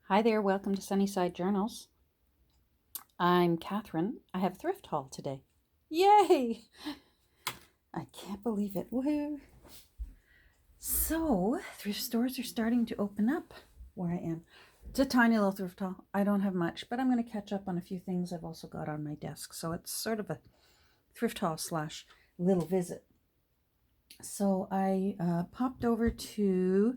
Hi there, welcome to Sunnyside Journals. I'm Catherine. I have thrift haul today. Yay! I can't believe it. Woohoo! So, thrift stores are starting to open up where I am. It's a tiny little thrift haul. I don't have much, but I'm going to catch up on a few things I've also got on my desk. So it's sort of a thrift haul slash little visit. So I popped over to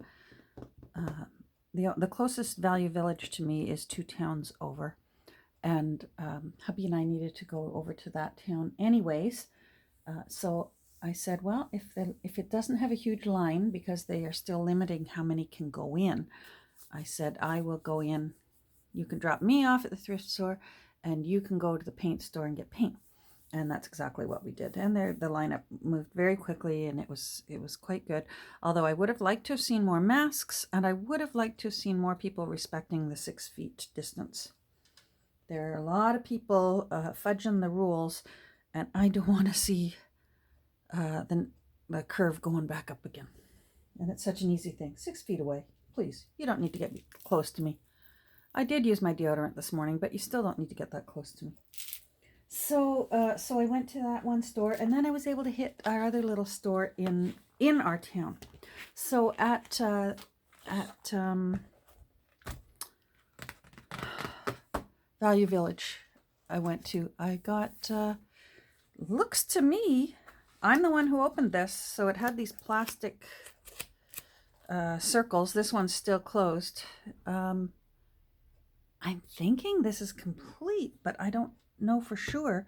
the closest value village to me is 2 towns over. And hubby and I needed to go over to that town anyways. So I said, well, if it doesn't have a huge line, because they are still limiting how many can go in, I said, I will go in. You can drop me off at the thrift store and you can go to the paint store and get paint. And that's exactly what we did. And the lineup moved very quickly, and it was quite good. Although I would have liked to have seen more masks, and I would have liked to have seen more people respecting the 6 feet distance. There are a lot of people fudging the rules, and I don't want to see the curve going back up again. And it's such an easy thing. 6 feet away, please. You don't need to get close to me. I did use my deodorant this morning, but you still don't need to get that close to me. So I went to that one store, and then I was able to hit our other little store in our town. So at Value Village I went to, I got, looks to me, I'm the one who opened this, so it had these plastic circles. This one's still closed. I'm thinking this is complete, but I don't know for sure.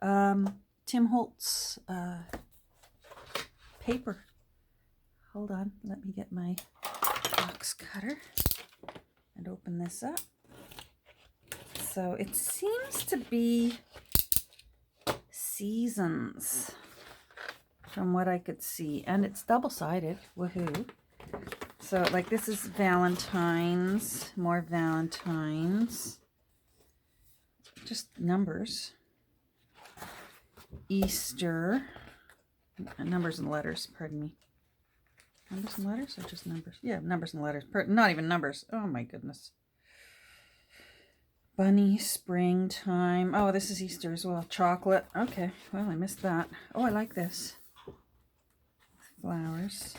Tim Holtz paper. Hold on, let me get my box cutter and open this up. So it seems to be seasons from what I could see, and it's double-sided. Woohoo! So like this is Valentine's, more Valentine's, just numbers. Easter, numbers and letters, pardon me. Numbers and letters or just numbers? Yeah, numbers and letters, not even numbers. Oh my goodness. Bunny, springtime. Oh, this is Easter as well. Chocolate. Okay, well, I missed that. Oh, I like this. Flowers.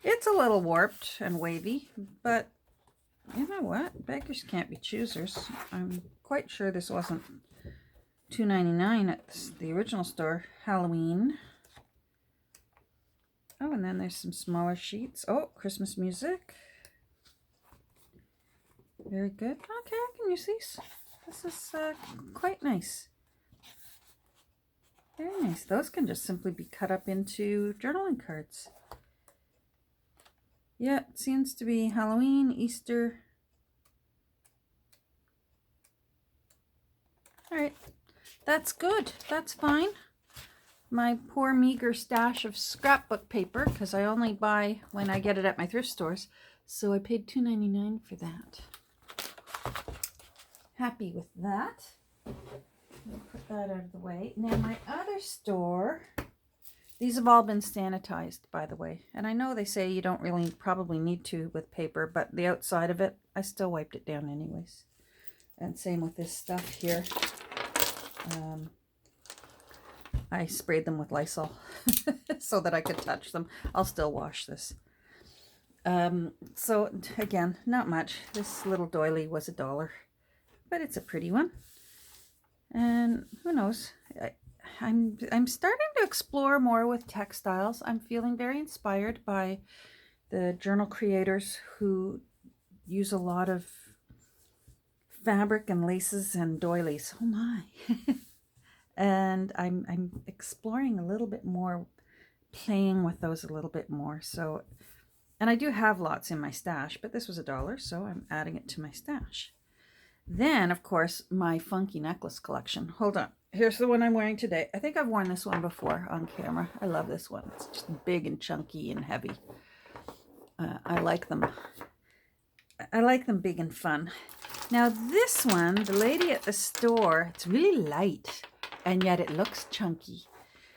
It's a little warped and wavy, but you know what? Beggars can't be choosers. I'm quite sure this wasn't $2.99 at the original store. Halloween. Oh, and then there's some smaller sheets. Oh, Christmas music. Very good. Okay, I can use these. This is quite nice. Very nice. Those can just simply be cut up into journaling cards. Yeah, it seems to be Halloween, Easter. All right, that's good. That's fine. My poor meager stash of scrapbook paper, because I only buy when I get it at my thrift stores. So I paid $2.99 for that. Happy with that. I'll put that out of the way. Now my other store, these have all been sanitized, by the way. And I know they say you don't really probably need to with paper, but the outside of it, I still wiped it down anyways. And same with this stuff here. I sprayed them with Lysol so that I could touch them. I'll still wash this. So again, not much. This little doily was $1. But it's a pretty one, and who knows, I'm starting to explore more with textiles. I'm feeling very inspired by the journal creators who use a lot of fabric and laces and doilies. Oh my. And I'm exploring a little bit more, playing with those a little bit more. So, and I do have lots in my stash, but this was $1, so I'm adding it to my stash. Then, of course, my funky necklace collection. Hold on. Here's the one I'm wearing today. I think I've worn this one before on camera. I love this one. It's just big and chunky and heavy. I like them. I like them big and fun. Now this one, the lady at the store, it's really light, and yet it looks chunky.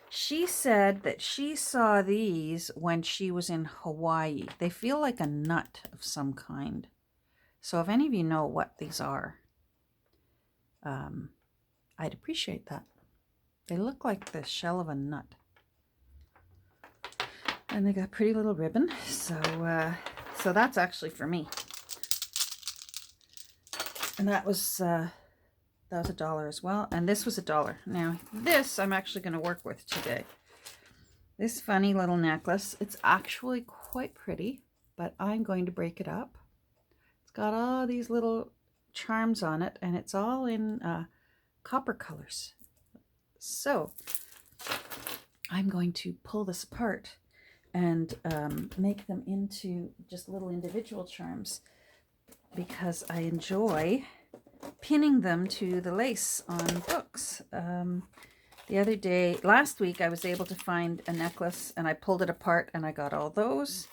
She said that she saw these when she was in Hawaii. They feel like a nut of some kind. So if any of you know what these are, I'd appreciate that. They look like the shell of a nut. And they got pretty little ribbon. So that's actually for me. And that was $1 as well. And this was $1. Now this I'm actually going to work with today. This funny little necklace. It's actually quite pretty, but I'm going to break it up. It's got all these little charms on it, and it's all in copper colors. So I'm going to pull this apart and make them into just little individual charms, because I enjoy pinning them to the lace on books. The other day, last week, I was able to find a necklace, and I pulled it apart and I got all those.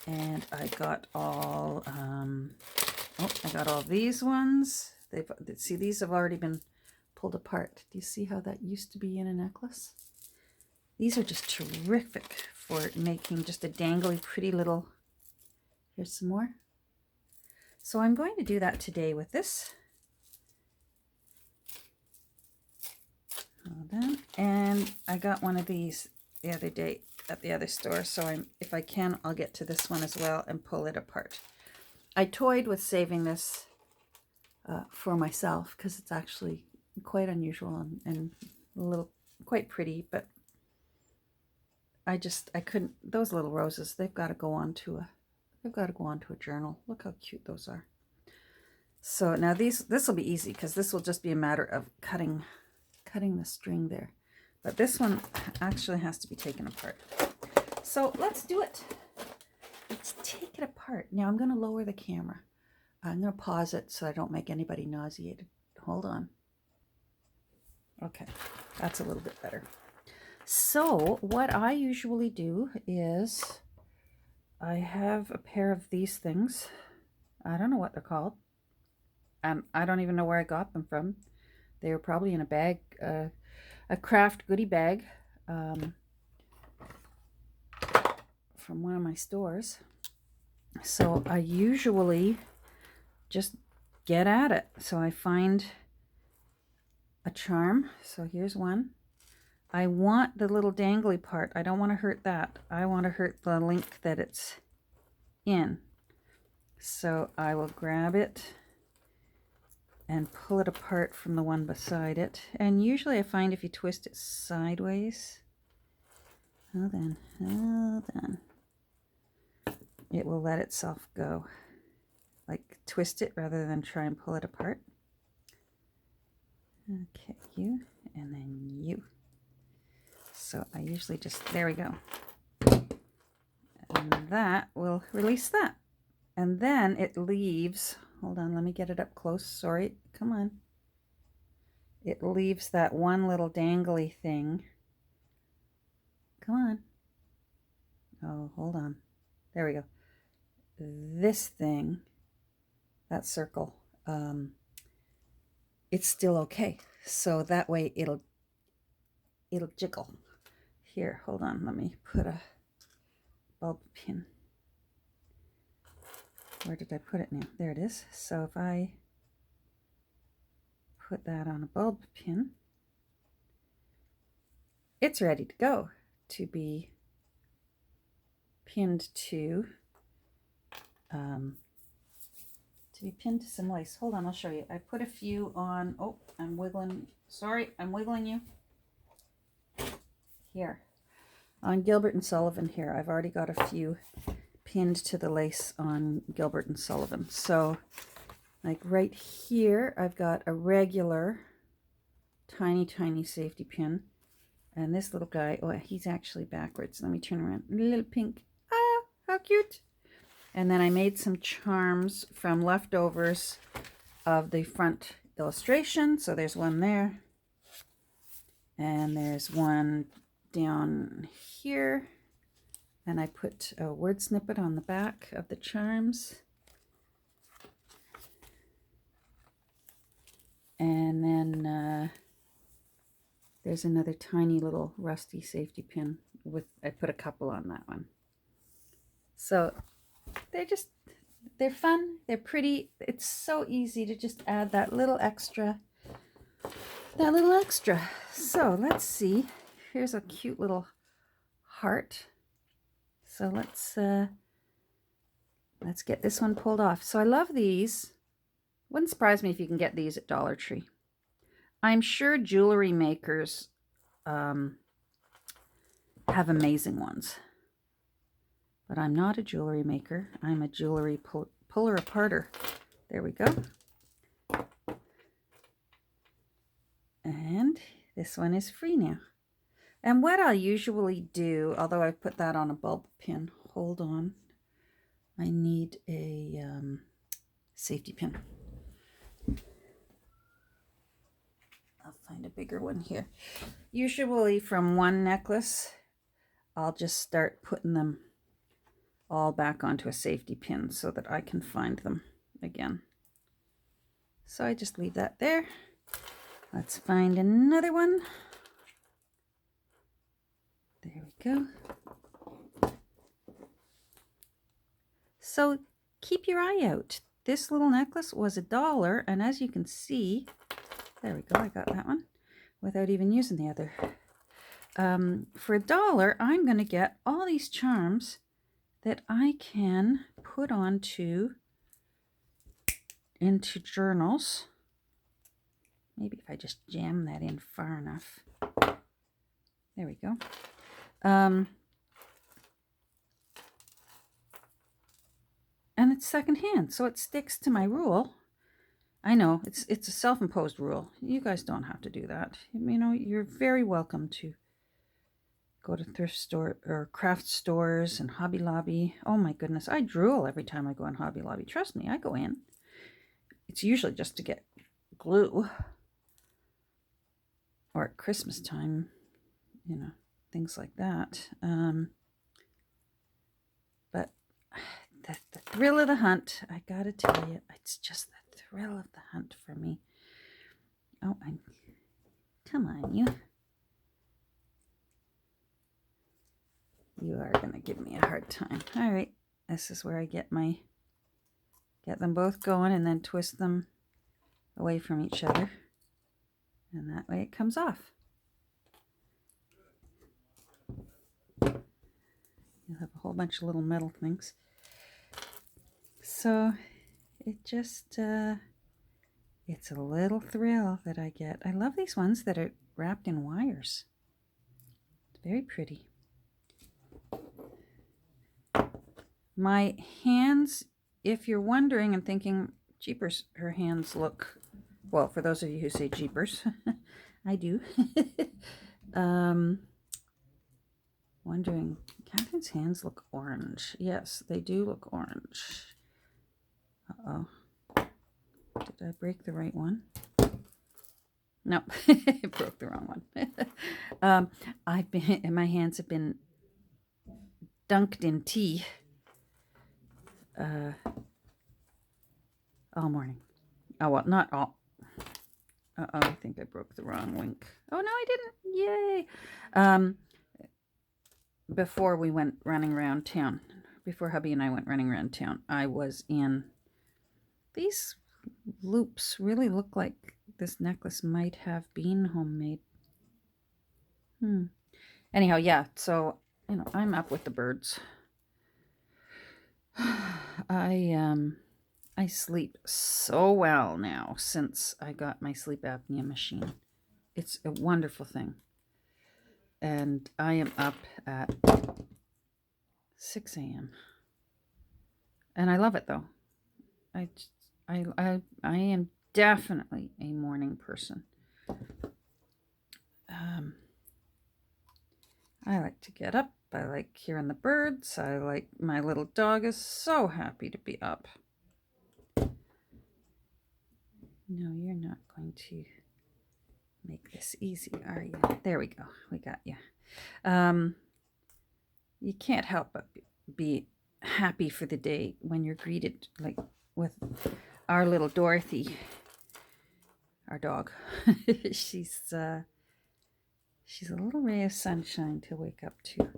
And I got all, I got all these ones. See, these have already been pulled apart. Do you see how that used to be in a necklace? These are just terrific for making just a dangly, pretty little. Here's some more. So I'm going to do that today with this. Hold on. And I got one of these the other day at the other store, so if I can, I'll get to this one as well and pull it apart. I toyed with saving this for myself, because it's actually quite unusual and a little quite pretty, but I couldn't. Those little roses, they've got to go onto a journal. Look how cute those are. So now this will be easy, because this will just be a matter of cutting the string there. But this one actually has to be taken apart. So let's do it. Let's take it apart. Now I'm going to lower the camera. I'm going to pause it so I don't make anybody nauseated. Hold on. Okay, that's a little bit better. So what I usually do is I have a pair of these things. I don't know what they're called. I don't even know where I got them from. They were probably in a bag, a craft goodie bag from one of my stores. So I usually just get at it. So I find a charm. So here's one. I want the little dangly part. I don't want to hurt that. I want to hurt the link that it's in. So I will grab it and pull it apart from the one beside it. And usually I find if you twist it sideways, hold on, it will let itself go. Like, twist it rather than try and pull it apart. Okay, you, and then you. So I usually just, there we go. And that will release that. And then it leaves, hold on, let me get it up close. Sorry, come on. It leaves that one little dangly thing. Come on. Oh, hold on. There we go. This thing, that circle, it's still okay. So that way it'll jiggle. Here, hold on. Let me put a bulb pin. Where did I put it now? There it is. So if I put that on a bulb pin, it's ready to go to be pinned to some lace. Hold on, I'll show you. I put a few on. Oh, I'm wiggling. Sorry, I'm wiggling you. Here, on Gilbert and Sullivan here, I've already got a few pinned to the lace on Gilbert and Sullivan. So like right here, I've got a regular tiny safety pin. And this little guy, oh, he's actually backwards. Let me turn around. A little pink. Ah, how cute. And then I made some charms from leftovers of the front illustration. So there's one there. And there's one down here. And I put a word snippet on the back of the charms. And then there's another tiny little rusty safety pin I put a couple on that one. So they're fun, they're pretty. It's so easy to just add that little extra. So let's see. Here's a cute little heart. So let's get this one pulled off. So I love these. Wouldn't surprise me if you can get these at Dollar Tree. I'm sure jewelry makers have amazing ones. But I'm not a jewelry maker. I'm a jewelry puller aparter. There we go. And this one is free now. And what I'll usually do, although I've put that on a bulb pin, hold on. I need a safety pin. I'll find a bigger one here. Usually from one necklace, I'll just start putting them all back onto a safety pin so that I can find them again. So I just leave that there. Let's find another one. There we go. So keep your eye out. This little necklace was $1, and as you can see, there we go, I got that one without even using the other. For $1, I'm going to get all these charms that I can put into journals. Maybe if I just jam that in far enough. There we go. And it's secondhand, so it sticks to my rule. I know, it's a self-imposed rule. You guys don't have to do that. You know, you're very welcome to go to thrift store or craft stores and Hobby Lobby. Oh my goodness, I drool every time I go in Hobby Lobby. Trust me, I go in. It's usually just to get glue. Or at Christmas time, you know, things like that. But the thrill of the hunt, I gotta tell you, it's just the thrill of the hunt for me. Oh, come on, you. You are gonna give me a hard time. All right, this is where I get them both going and then twist them away from each other. And that way it comes off. You'll have a whole bunch of little metal things. So it just, it's a little thrill that I get. I love these ones that are wrapped in wires. It's very pretty. My hands, if you're wondering and thinking, jeepers, her hands look, well, for those of you who say jeepers, I do. Wondering, Catherine's hands look orange. Yes, they do look orange. Uh-oh. Did I break the right one? No, I broke the wrong one. My hands have been dunked in tea all morning. Oh, well, not all. Uh-oh, I think I broke the wrong link. Oh, no, I didn't. Yay. Before we went running around town, before hubby and I went running around town, I was in these loops. Really look like this necklace might have been homemade. Anyhow, yeah, so, you know, I'm up with the birds. I sleep so well now since I got my sleep apnea machine. It's a wonderful thing. And I am up at 6 a.m. And I love it though. I am definitely a morning person. I like to get up. I like hearing the birds. I like, my little dog is so happy to be up. No, you're not going to make this easy, are you? There we go. We got you. You can't help but be happy for the day when you're greeted like with our little Dorothy, our dog. She's a little ray of sunshine to wake up to.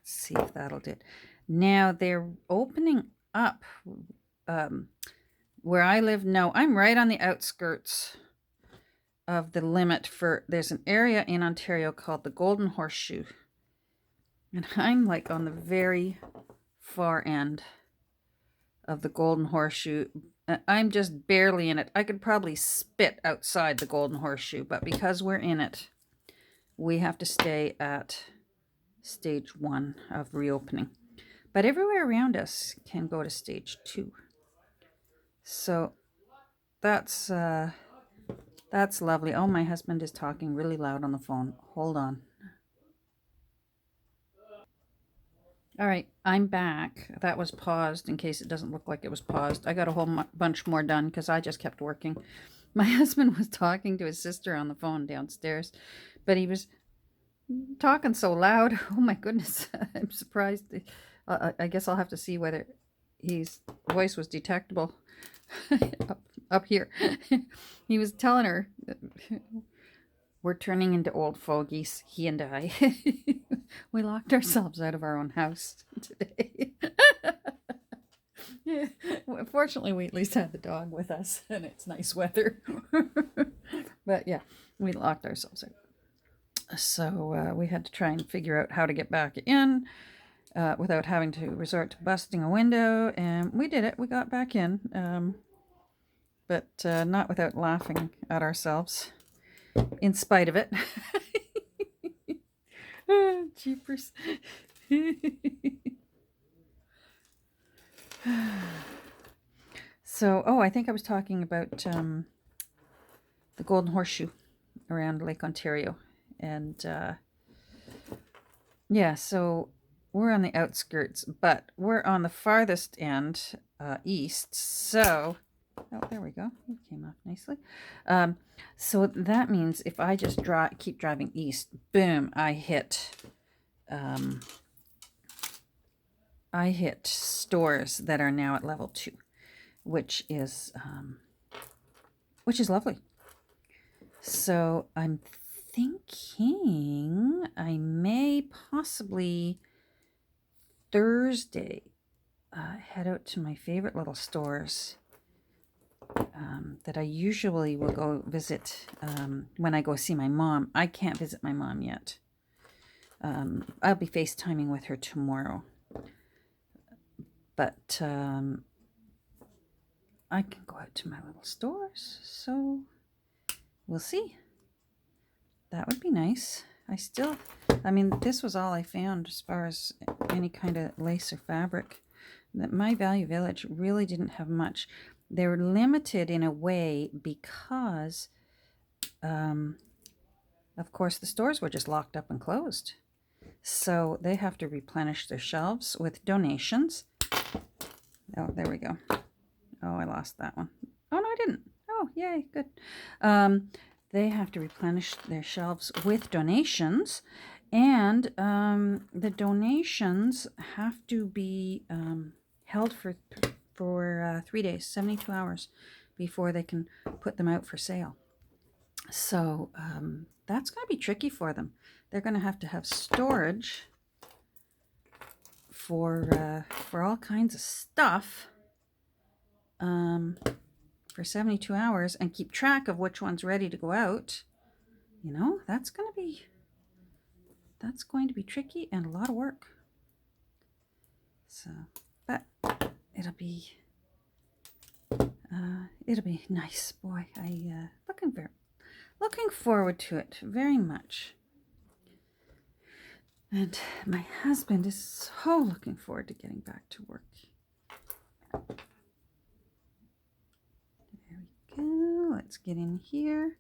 Let's see if that'll do it. Now they're opening up where I live. No, I'm right on the outskirts of the limit for, there's an area in Ontario called the Golden Horseshoe. And I'm like on the very far end of the Golden Horseshoe. I'm just barely in it. I could probably spit outside the Golden Horseshoe, but because we're in it, we have to stay at stage 1 of reopening. But everywhere around us can go to stage 2. So that's lovely. Oh, my husband is talking really loud on the phone. Hold on. All right, I'm back. That was paused in case it doesn't look like it was paused. I got a whole bunch more done because I just kept working. My husband was talking to his sister on the phone downstairs, but he was talking so loud. Oh my goodness, I'm surprised. I guess I'll have to see whether his voice was detectable up here. He was telling her, we're turning into old fogies, he and I. We locked ourselves out of our own house today. Yeah. Fortunately, we at least had the dog with us, and it's nice weather. But yeah, we locked ourselves out. So we had to try and figure out how to get back in without having to resort to busting a window, and we did it. We got back in, but not without laughing at ourselves, in spite of it. Jeepers. So, I think I was talking about the Golden Horseshoe around Lake Ontario. And yeah, so we're on the outskirts, but we're on the farthest end, east. So, oh, there we go. It came off nicely. So that means if I just keep driving east, boom, I hit stores that are now at level 2, which is lovely. So I'm thinking I may possibly Thursday head out to my favorite little stores that I usually will go visit when I go see my mom. I can't visit my mom yet. I'll be FaceTiming with her tomorrow. But I can go out to my little stores, so we'll see. That would be nice. This was all I found as far as any kind of lace or fabric. That my Value Village really didn't have much. They were limited in a way because, of course, the stores were just locked up and closed. So they have to replenish their shelves with donations. Oh, there we go. Oh, I lost that one. Oh, no, I didn't. Oh, yay, good. They have to replenish their shelves with donations, and the donations have to be held for 3 days, 72 hours, before they can put them out for sale. So that's going to be tricky for them. They're going to have storage for all kinds of stuff for 72 hours and keep track of which one's ready to go out. That's going to be tricky and a lot of work. So, but it'll be nice. Boy, I looking forward to it very much. And my husband is so looking forward to getting back to work. There we go. Let's get in here.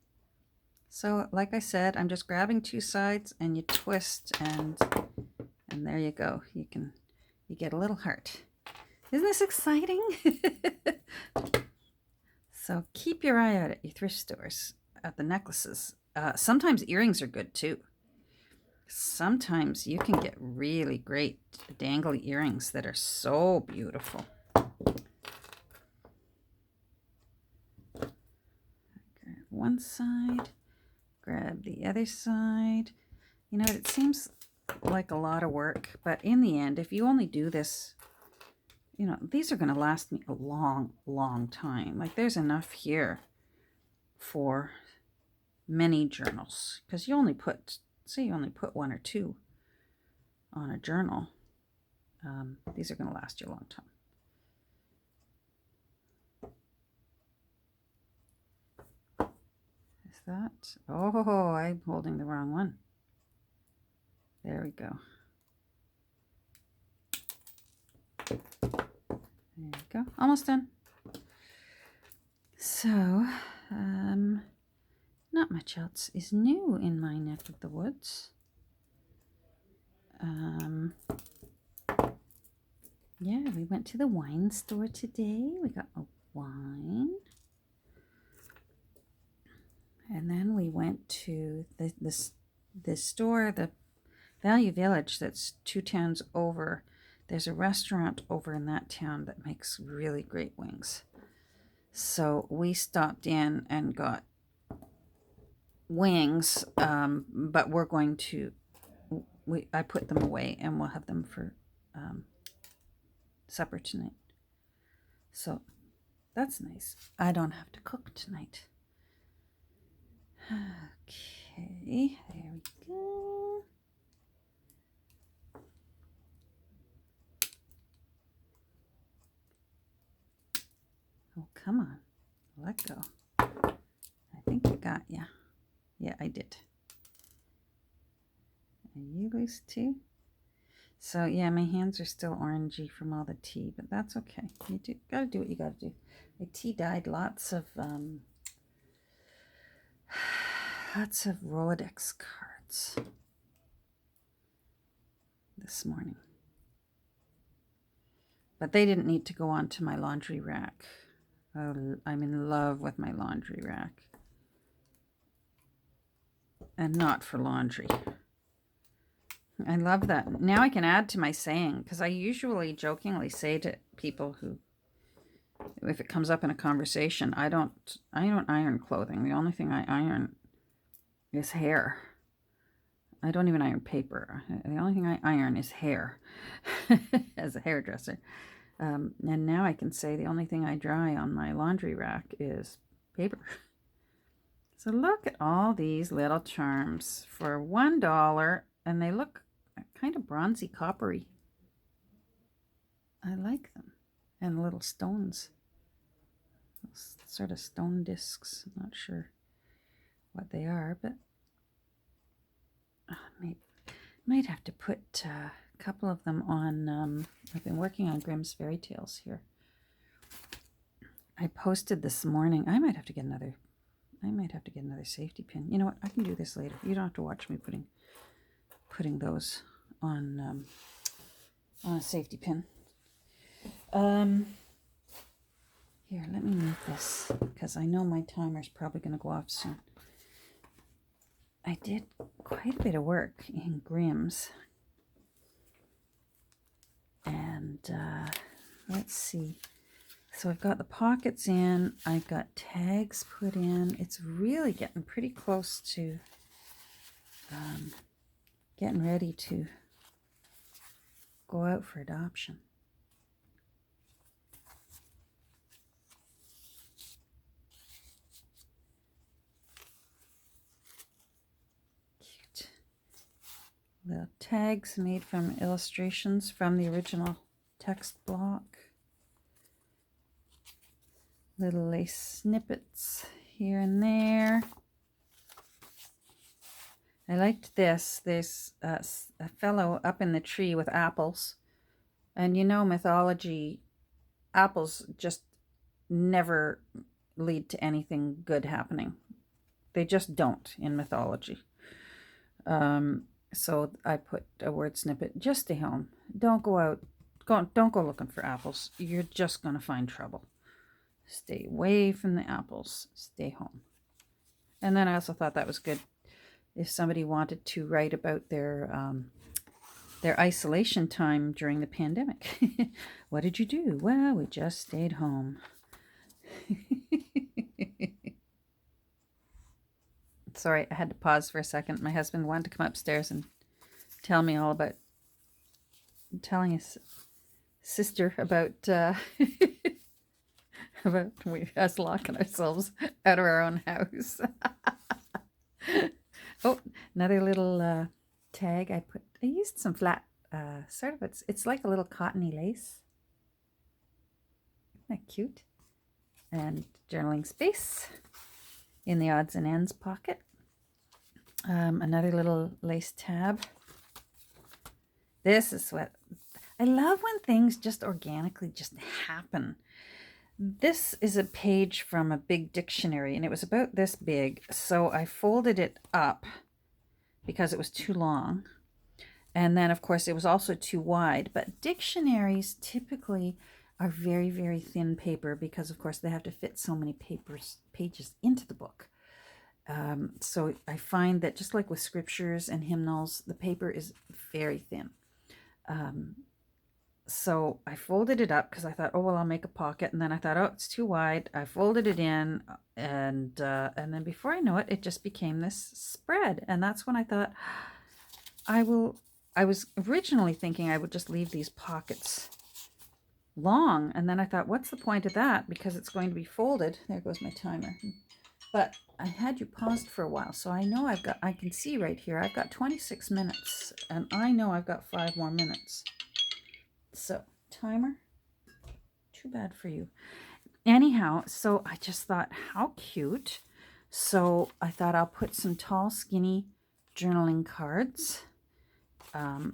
So, like I said, I'm just grabbing 2 sides and you twist, and there you go. You get a little heart. Isn't this exciting? So keep your eye out at your thrift stores, at the necklaces. Sometimes earrings are good too. Sometimes you can get really great dangly earrings that are so beautiful. Grab one side, grab the other side. It seems like a lot of work, but in the end, if you only do this, you know, these are going to last me a long, long time. Like there's enough here for many journals, because you only put, say you only put 1 or 2 on a journal. These are going to last you a long time. Is that? Oh, I'm holding the wrong one. There we go. There we go. Almost done. So, not much else is new in my neck of the woods. Yeah, we went to the wine store today. We got a wine. And then we went to the store, the Value Village, that's 2 towns over. There's a restaurant over in that town that makes really great wings. So we stopped in and got wings, but we're going to, I put them away and we'll have them for supper tonight. So that's nice. I don't have to cook tonight. Okay, there we go. Oh, come on. Let go. I think I got ya. Yeah, I did. Are you loose too? So yeah, my hands are still orangey from all the tea, but that's okay. You gotta do what you gotta do. My tea dyed lots of Rolodex cards this morning. But they didn't need to go onto my laundry rack. Oh, I'm in love with my laundry rack. And not for laundry. I love that. Now I can add to my saying, because I usually jokingly say to people who, if it comes up in a conversation, I don't iron clothing. The only thing I iron is hair. I don't even iron paper. The only thing I iron is hair as a hairdresser. And now I can say the only thing I dry on my laundry rack is paper. So look at all these little charms for $1, and they look kind of bronzy coppery. I like them. And little stones. Sort of stone discs. I'm not sure what they are, but might have to put a couple of them on. I've been working on Grimm's Fairy Tales here. I posted this morning. I might have to get another safety pin. You know what? I can do this later. You don't have to watch me putting those on a safety pin. Here, let me move this, because I know my timer's probably going to go off soon. I did quite a bit of work in Grimm's. And let's see. So I've got the pockets in. I've got tags put in. It's really getting pretty close to getting ready to go out for adoption. The tags made from illustrations from the original text block. Little lace snippets here and there. I liked this. There's a fellow up in the tree with apples. And you know, mythology, apples just never lead to anything good happening. They just don't in mythology. So I put a word snippet, just stay home. Don't go out. Don't go looking for apples. You're just going to find trouble. Stay away from the apples. Stay home. And then I also thought that was good if somebody wanted to write about their isolation time during the pandemic. What did you do? Well, we just stayed home. Sorry, I had to pause for a second. My husband wanted to come upstairs and tell me all about telling his sister about about us locking ourselves out of our own house. Oh, another little tag I put. I used some flat sort of it's like a little cottony lace. Isn't that cute? And journaling space in the odds and ends pocket. Another little lace tab. This is what I love, when things just organically just happen. This is a page from a big dictionary, and it was about this big, so I folded it up because it was too long. And then, of course, it was also too wide. But dictionaries typically are very, very thin paper because, of course, they have to fit so many pages into the book. So I find that just like with scriptures and hymnals, the paper is very thin. So I folded it up because I thought, oh, well, I'll make a pocket. And then I thought, oh, it's too wide. I folded it in, and then before I know it, it just became this spread. And that's when I thought, I was originally thinking I would just leave these pockets long. And then I thought, what's the point of that? Because it's going to be folded. There goes my timer. But I had you paused for a while, so I know I can see right here, I've got 26 minutes, and I know I've got 5 more minutes. So, timer, too bad for you. Anyhow, so I just thought, how cute. So I thought I'll put some tall, skinny journaling cards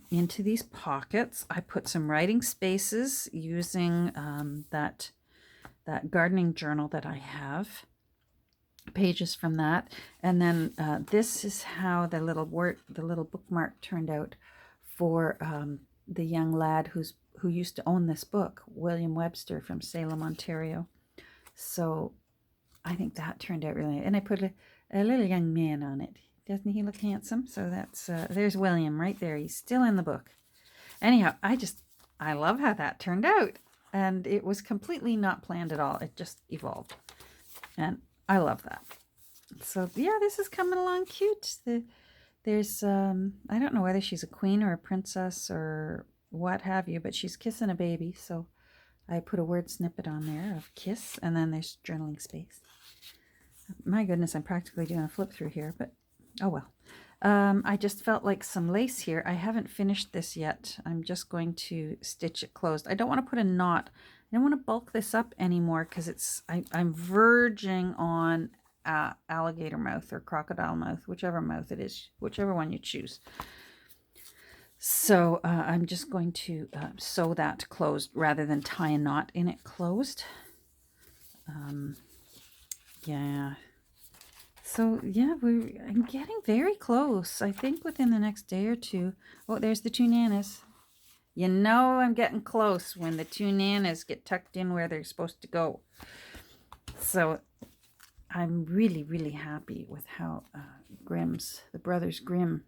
into these pockets. I put some writing spaces using that gardening journal that I have. Pages from that, and then this is how the little bookmark turned out for the young lad who used to own this book, William Webster from Salem, Ontario. So I think that turned out really nice. And I put a little young man on it. Doesn't he look handsome? So that's there's William right there. He's still in the book. Anyhow, I love how that turned out, and it was completely not planned at all. It just evolved, and I love that. So yeah, this is coming along cute. There's I don't know whether she's a queen or a princess or what have you, but she's kissing a baby. So I put a word snippet on there of kiss, and then there's journaling space. My goodness, I'm practically doing a flip through here, but oh well. I just felt like some lace here. I haven't finished this yet. I'm just going to stitch it closed. I don't want to put a knot. I don't want to bulk this up anymore because I'm verging on alligator mouth or crocodile mouth, whichever mouth it is, whichever one you choose. So I'm just going to sew that closed rather than tie a knot in it closed. Yeah. So yeah, I'm getting very close. I think within the next day or two. Oh, there's the 2 nanas. You know I'm getting close when the 2 nanas get tucked in where they're supposed to go. So I'm really, really happy with how the Brothers Grimm,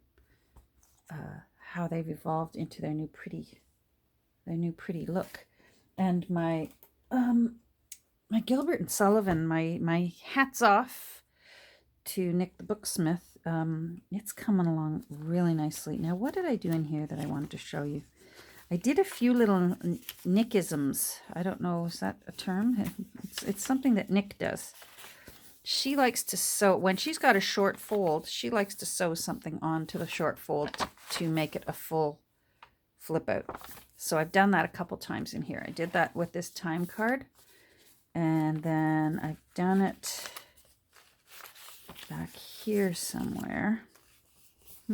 how they've evolved into their new pretty look. And my Gilbert and Sullivan, my hats off to Nick the Booksmith. It's coming along really nicely. Now, what did I do in here that I wanted to show you? I did a few little Nickisms. I don't know, is that a term? It's something that Nick does. She likes to sew, when she's got a short fold, she likes to sew something onto the short fold to make it a full flip out. So I've done that a couple times in here. I did that with this time card. And then I've done it back here somewhere.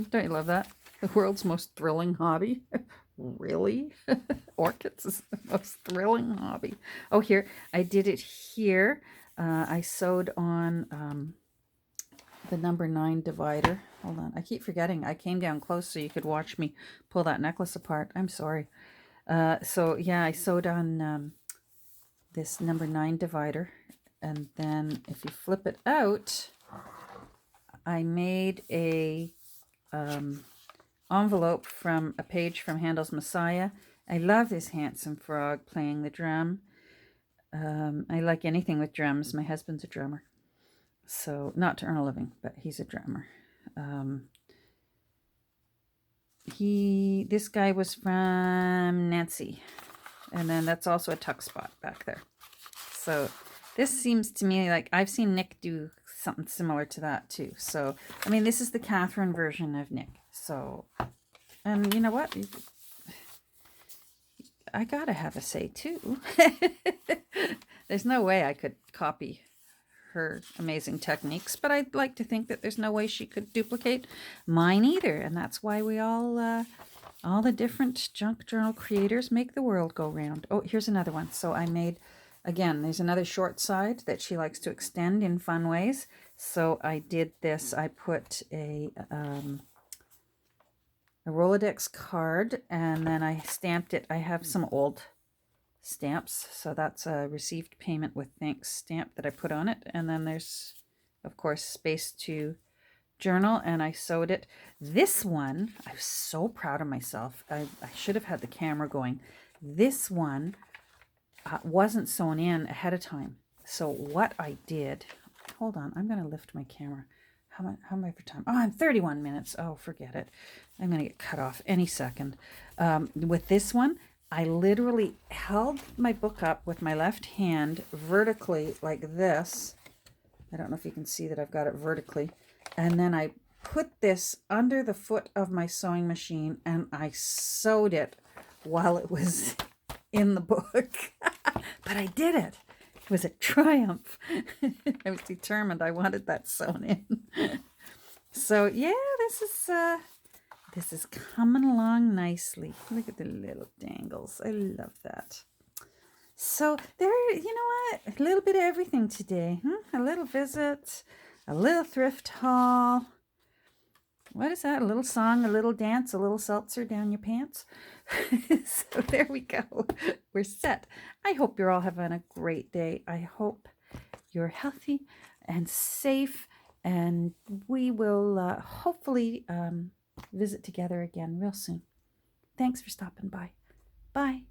Don't you love that? The world's most thrilling hobby. Really? Orchids is the most thrilling hobby. Oh, here. I did it here. I sewed on the number 9 divider. Hold on. I keep forgetting. I came down close so you could watch me pull that necklace apart. I'm sorry. So, yeah, I sewed on this number 9 divider. And then if you flip it out, I made a envelope from a page from Handel's Messiah. I love this handsome frog playing the drum. I like anything with drums. My husband's a drummer. So, not to earn a living, but he's a drummer. This guy was from Nancy. And then that's also a tuck spot back there. So this seems to me like I've seen Nick do something similar to that too. So, I mean, this is the Catherine version of Nick. So, and you know what? I gotta have a say too. There's no way I could copy her amazing techniques, but I'd like to think that there's no way she could duplicate mine either. And that's why we all the different junk journal creators make the world go round. Oh, here's another one. So I made, again, there's another short side that she likes to extend in fun ways. So I did this. I put a Rolodex card, and then I stamped it. I have some old stamps, so that's a received payment with thanks stamp that I put on it. And then there's, of course, space to journal, and I sewed it. This one, I was so proud of myself. I should have had the camera going. This one wasn't sewn in ahead of time. So what I did, hold on, I'm going to lift my camera. How am I for time? Oh, I'm 31 minutes. Oh, forget it. I'm going to get cut off any second. With this one, I literally held my book up with my left hand vertically like this. I don't know if you can see that I've got it vertically. And then I put this under the foot of my sewing machine and I sewed it while it was in the book. But I did it. It was a triumph. I was determined. I wanted that sewn in. So yeah, this is coming along nicely. Look at the little dangles. I love that. So there, you know what? A little bit of everything today. A little visit, a little thrift haul. What is that? A little song, a little dance, a little seltzer down your pants. So there we go. We're set. I hope you're all having a great day. I hope you're healthy and safe. And we will hopefully visit together again real soon. Thanks for stopping by. Bye.